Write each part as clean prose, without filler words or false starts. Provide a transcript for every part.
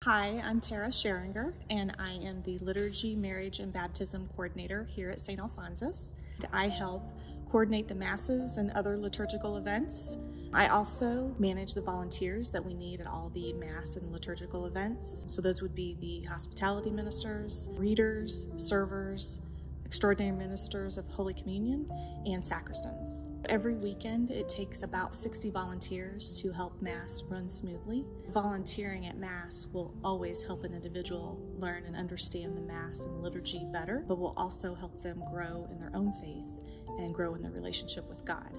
Hi, I'm Sheringer, and I am the Liturgy, Marriage, and Baptism Coordinator here at St. Alphonsus. I help coordinate the Masses and other liturgical events. I also manage the volunteers that we need at all the Mass and liturgical events. So those would be the hospitality ministers, readers, servers, extraordinary ministers of Holy Communion, and sacristans. Every weekend, it takes about 60 volunteers to help Mass run smoothly. Volunteering at Mass will always help an individual learn and understand the Mass and liturgy better, but will also help them grow in their own faith and grow in their relationship with God.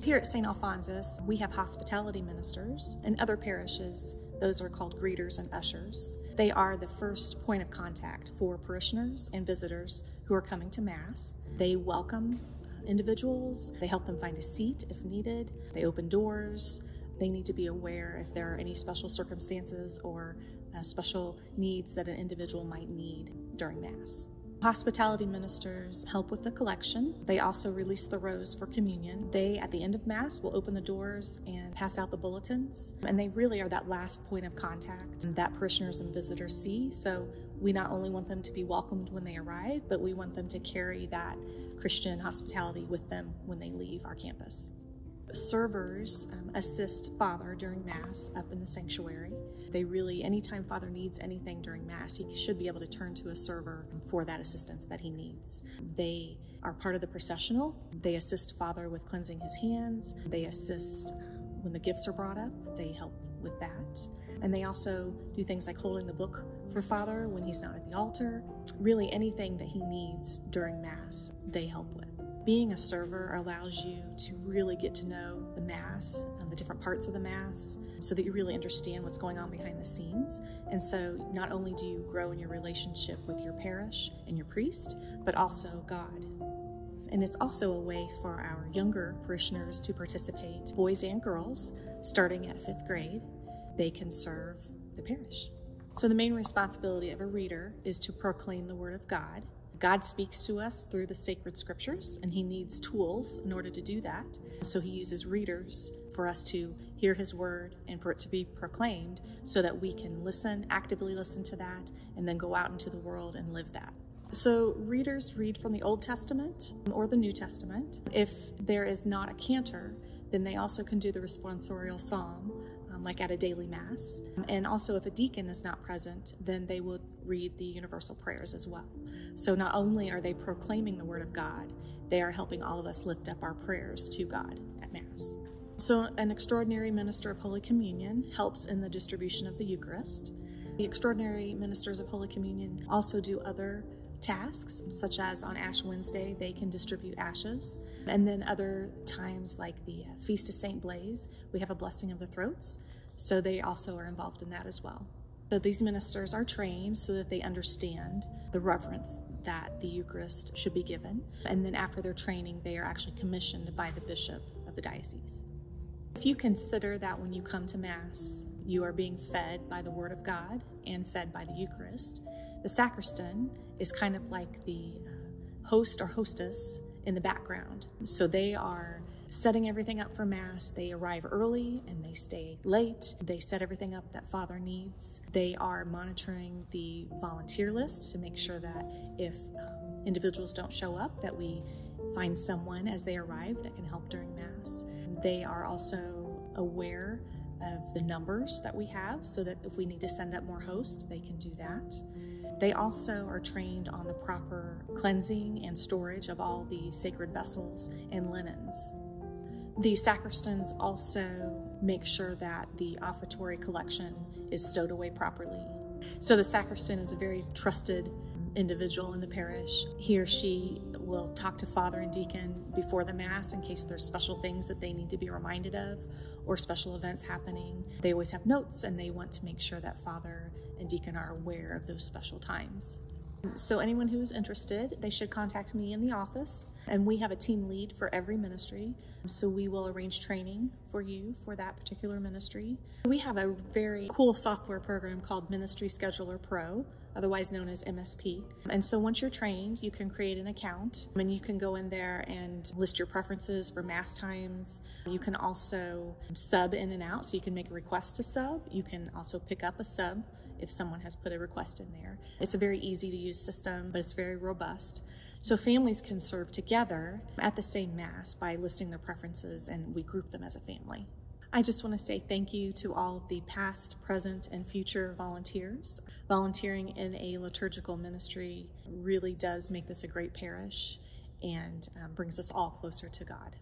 Here at St. Alphonsus, we have hospitality ministers. In other parishes, those are called greeters and ushers. They are the first point of contact for parishioners and visitors who are coming to Mass. They welcome individuals, they help them find a seat if needed, they open doors, they need to be aware if there are any special circumstances or special needs that an individual might need during Mass. Hospitality ministers help with the collection. They also release the rows for communion. They, at the end of Mass, will open the doors and pass out the bulletins. And they really are that last point of contact that parishioners and visitors see. So we not only want them to be welcomed when they arrive, but we want them to carry that Christian hospitality with them when they leave our campus. Servers assist Father during Mass up in the sanctuary. They really, anytime Father needs anything during Mass, he should be able to turn to a server for that assistance that he needs. They are part of the processional. They assist Father with cleansing his hands. They assist when the gifts are brought up. They help with that. And they also do things like holding the book for Father when he's not at the altar. Really anything that he needs during Mass, they help with. Being a server allows you to really get to know the Mass and the different parts of the Mass so that you really understand what's going on behind the scenes. And so not only do you grow in your relationship with your parish and your priest, but also God. And it's also a way for our younger parishioners to participate, boys and girls, starting at 5th grade. They can serve the parish. So the main responsibility of a reader is to proclaim the Word of God. God speaks to us through the sacred scriptures, and he needs tools in order to do that. So he uses readers for us to hear his word and for it to be proclaimed so that we can listen, actively listen to that, and then go out into the world and live that. So readers read from the Old Testament or the New Testament. If there is not a cantor, then they also can do the responsorial psalm, like at a daily Mass. And also if a deacon is not present, then they will read the universal prayers as well. So not only are they proclaiming the Word of God, they are helping all of us lift up our prayers to God at Mass. So an extraordinary minister of Holy Communion helps in the distribution of the Eucharist. The extraordinary ministers of Holy Communion also do other tasks, such as on Ash Wednesday, they can distribute ashes. And then other times, like the Feast of St. Blaise, we have a blessing of the throats. So they also are involved in that as well. So these ministers are trained so that they understand the reverence that the Eucharist should be given. And then after their training, they are actually commissioned by the bishop of the diocese. If you consider that when you come to Mass, you are being fed by the Word of God and fed by the Eucharist, the sacristan is kind of like the host or hostess in the background. So they are setting everything up for Mass. They arrive early and they stay late. They set everything up that Father needs. They are monitoring the volunteer list to make sure that if individuals don't show up, that we find someone as they arrive that can help during Mass. They are also aware of the numbers that we have so that if we need to send up more hosts, they can do that. They also are trained on the proper cleansing and storage of all the sacred vessels and linens. The sacristans also make sure that the offertory collection is stowed away properly. So the sacristan is a very trusted individual in the parish. He or she will talk to Father and Deacon before the Mass in case there's special things that they need to be reminded of or special events happening. They always have notes and they want to make sure that Father and Deacon are aware of those special times. So anyone who is interested, they should contact me in the office, and we have a team lead for every ministry. So we will arrange training for you for that particular ministry. We have a very cool software program called Ministry Scheduler Pro, otherwise known as MSP. And so once you're trained, you can create an account and you can go in there and list your preferences for Mass times. You can also sub in and out, so you can make a request to sub. You can also pick up a sub if someone has put a request in there. It's a very easy to use system, but it's very robust. So families can serve together at the same Mass by listing their preferences, and we group them as a family. I just want to say thank you to all of the past, present, and future volunteers. Volunteering in a liturgical ministry really does make this a great parish and brings us all closer to God.